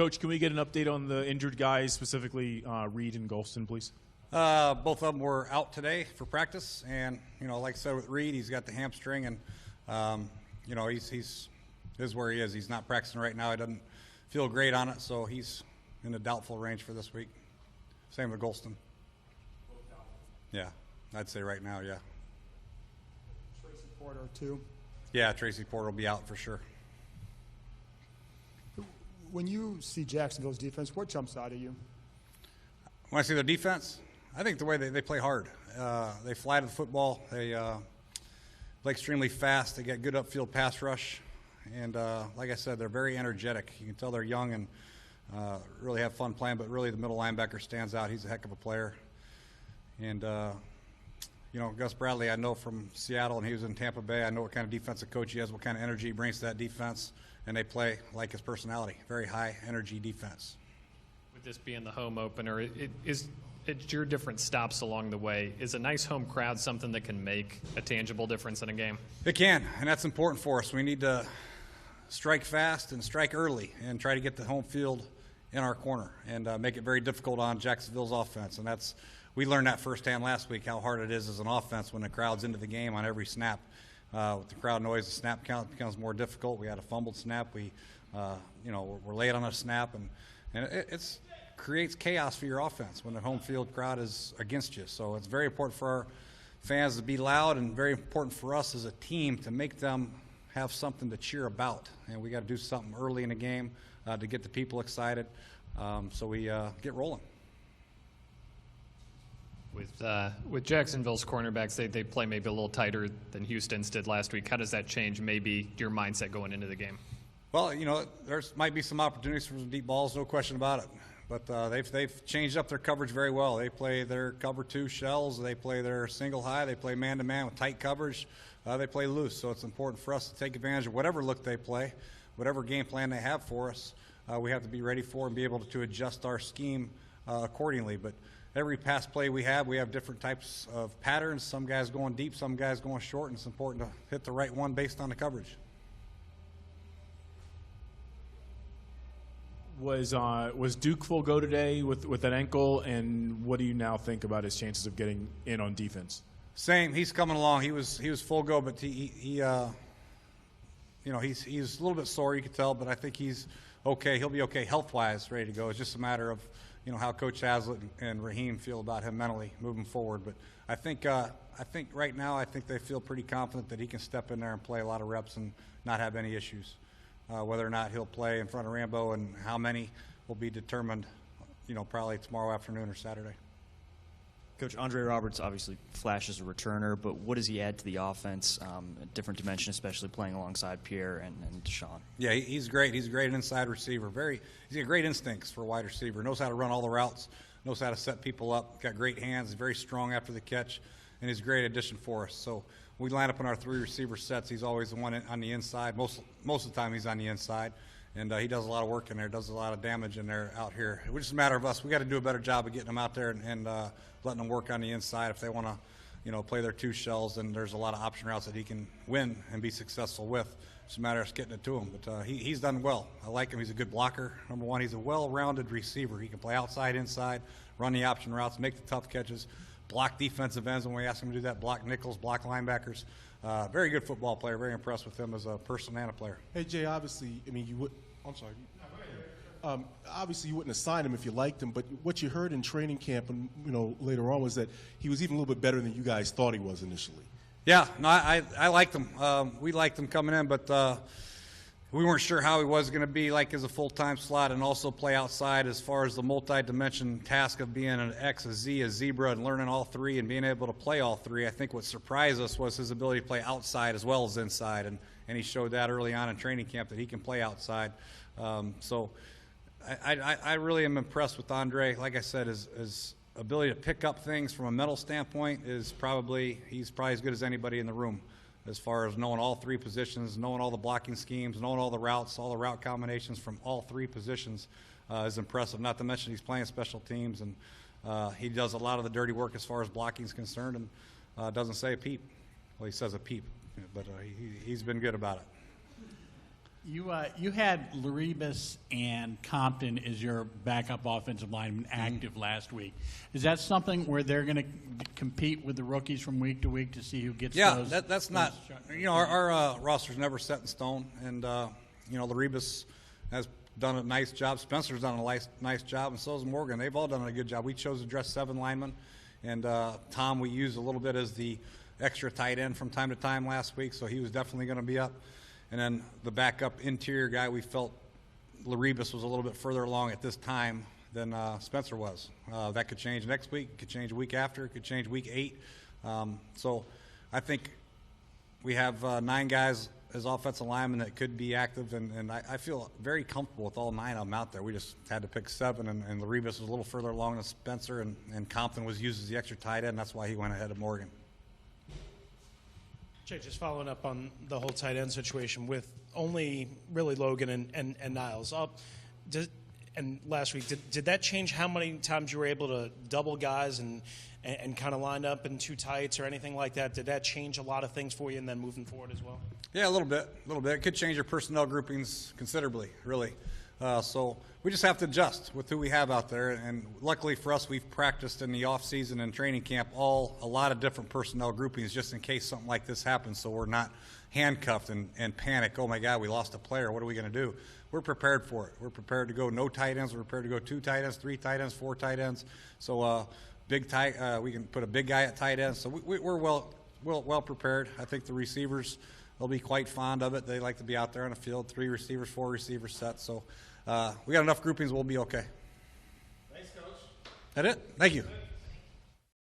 Coach, can we get an update on the injured guys, specifically Reed and Golston, please? Both of them were out today for practice, and like I said with Reed, he's got the hamstring, and he's where he is. He's not practicing right now. He doesn't feel great on it, so he's in the doubtful range for this week. Same with Golston. Yeah, I'd say right now, yeah. Tracy Porter too. Yeah, Tracy Porter will be out for sure. When you see Jacksonville's defense, what jumps out at you? When I see their defense, I think the way they play hard. They fly to the football. They play extremely fast. They get good upfield pass rush. And like I said, they're very energetic. You can tell they're young and really have fun playing, but really the middle linebacker stands out. He's a heck of a player. And, Gus Bradley, I know from Seattle, and he was in Tampa Bay. I know what kind of defensive coach he has, what kind of energy he brings to that defense. And they play like his personality, very high energy defense. With this being the home opener, it's your different stops along the way. Is a nice home crowd something that can make a tangible difference in a game? It can, and that's important for us. We need to strike fast and strike early and try to get the home field in our corner and make it very difficult on Jacksonville's offense. And we learned that firsthand last week, how hard it is as an offense when the crowd's into the game on every snap. With the crowd noise, the snap count becomes more difficult. We had a fumbled snap. We're late on a snap, and it creates chaos for your offense when the home field crowd is against you. So it's very important for our fans to be loud, and very important for us as a team to make them have something to cheer about. And we got to do something early in the game to get the people excited, so we get rolling. With Jacksonville's cornerbacks, they play maybe a little tighter than Houston's did last week. How does that change maybe your mindset going into the game? Well, there might be some opportunities for some deep balls, no question about it. But they've changed up their coverage very well. They play their cover 2 shells. They play their single high. They play man-to-man with tight coverage. They play loose. So it's important for us to take advantage of whatever look they play, whatever game plan they have for us. We have to be ready for and be able to adjust our scheme accordingly. But every pass play we have different types of patterns. Some guys going deep, some guys going short, and it's important to hit the right one based on the coverage. Was Duke full go today with that ankle, and what do you now think about his chances of getting in on defense? Same. He's coming along. He was full go, but he's a little bit sore, you can tell, but I think he's okay. He'll be okay health-wise, ready to go. It's just a matter of how Coach Hazlitt and Raheem feel about him mentally moving forward. But I think right now they feel pretty confident that he can step in there and play a lot of reps and not have any issues. Whether or not he'll play in front of Rambo and how many will be determined, probably tomorrow afternoon or Saturday. Coach, Andre Roberts obviously flashes a returner, but what does he add to the offense? A different dimension, especially playing alongside Pierre and Deshaun. Yeah, he's great. He's a great inside receiver. He's got great instincts for a wide receiver. Knows how to run all the routes. Knows how to set people up. Got great hands. He's very strong after the catch, and he's a great addition for us. So we line up in our 3 receiver sets. He's always the one on the inside. Most of the time he's on the inside, and he does a lot of work in there. Does a lot of damage in there out here. It's just a matter of us. We got to do a better job of getting them out there and letting them work on the inside. If they want to, play their 2 shells, then there's a lot of option routes that he can win and be successful with. It's a matter of getting it to him. But he's done well. I like him. He's a good blocker. Number one, he's a well-rounded receiver. He can play outside, inside, run the option routes, make the tough catches, block defensive ends when we ask him to do that, block nickels, block linebackers. Very good football player. Very impressed with him as a person and a player. Hey, Jay, obviously, you would – I'm sorry. Obviously, you wouldn't have signed him if you liked him, but what you heard in training camp and later on was that he was even a little bit better than you guys thought he was initially. Yeah, no, I liked him. We liked him coming in, but we weren't sure how he was going to be like as a full-time slot and also play outside as far as the multi-dimension task of being an X, a Z, a zebra, and learning all 3 and being able to play all 3. I think what surprised us was his ability to play outside as well as inside, and he showed that early on in training camp that he can play outside. So I really am impressed with Andre. Like I said, his ability to pick up things from a mental standpoint he's probably as good as anybody in the room as far as knowing all 3 positions, knowing all the blocking schemes, knowing all the routes, all the route combinations from all 3 positions is impressive. Not to mention he's playing special teams, and he does a lot of the dirty work as far as blocking is concerned, and doesn't say a peep. Well, he says a peep, but he's been good about it. You had Laribas and Compton as your backup offensive lineman active last week. Is that something where they're going to compete with the rookies from week to week to see who gets those? Yeah, that's not. Our roster's never set in stone, and Laribas has done a nice job. Spencer's done a nice job, and so has Morgan. They've all done a good job. We chose to dress 7 linemen, and Tom we used a little bit as the extra tight end from time to time last week, so he was definitely going to be up. And then the backup interior guy, we felt Laribas was a little bit further along at this time than Spencer was. That could change next week, could change a week after, it could change week 8. So I think we have 9 guys as offensive linemen that could be active, and I feel very comfortable with all 9 of them out there. We just had to pick 7, and Laribas was a little further along than Spencer, and Compton was used as the extra tight end. That's why he went ahead of Morgan. Jay, just following up on the whole tight end situation with only really Logan and Niles. And last week, did that change how many times you were able to double guys and kind of line up in 2 tights or anything like that? Did that change a lot of things for you and then moving forward as well? Yeah, a little bit. It could change your personnel groupings considerably, really. So we just have to adjust with who we have out there. And luckily for us, we've practiced in the off season and training camp a lot of different personnel groupings just in case something like this happens. So we're not handcuffed and panic. Oh my God, we lost a player. What are we going to do? We're prepared for it. We're prepared to go no tight ends. We're prepared to go 2 tight ends, 3 tight ends, 4 tight ends. So we can put a big guy at tight end. So we're well prepared. I think the receivers, they'll be quite fond of it. They like to be out there on the field, 3 receivers, 4 receivers set. So we got enough groupings. We'll be okay. Thanks, Coach. That it? Thank you.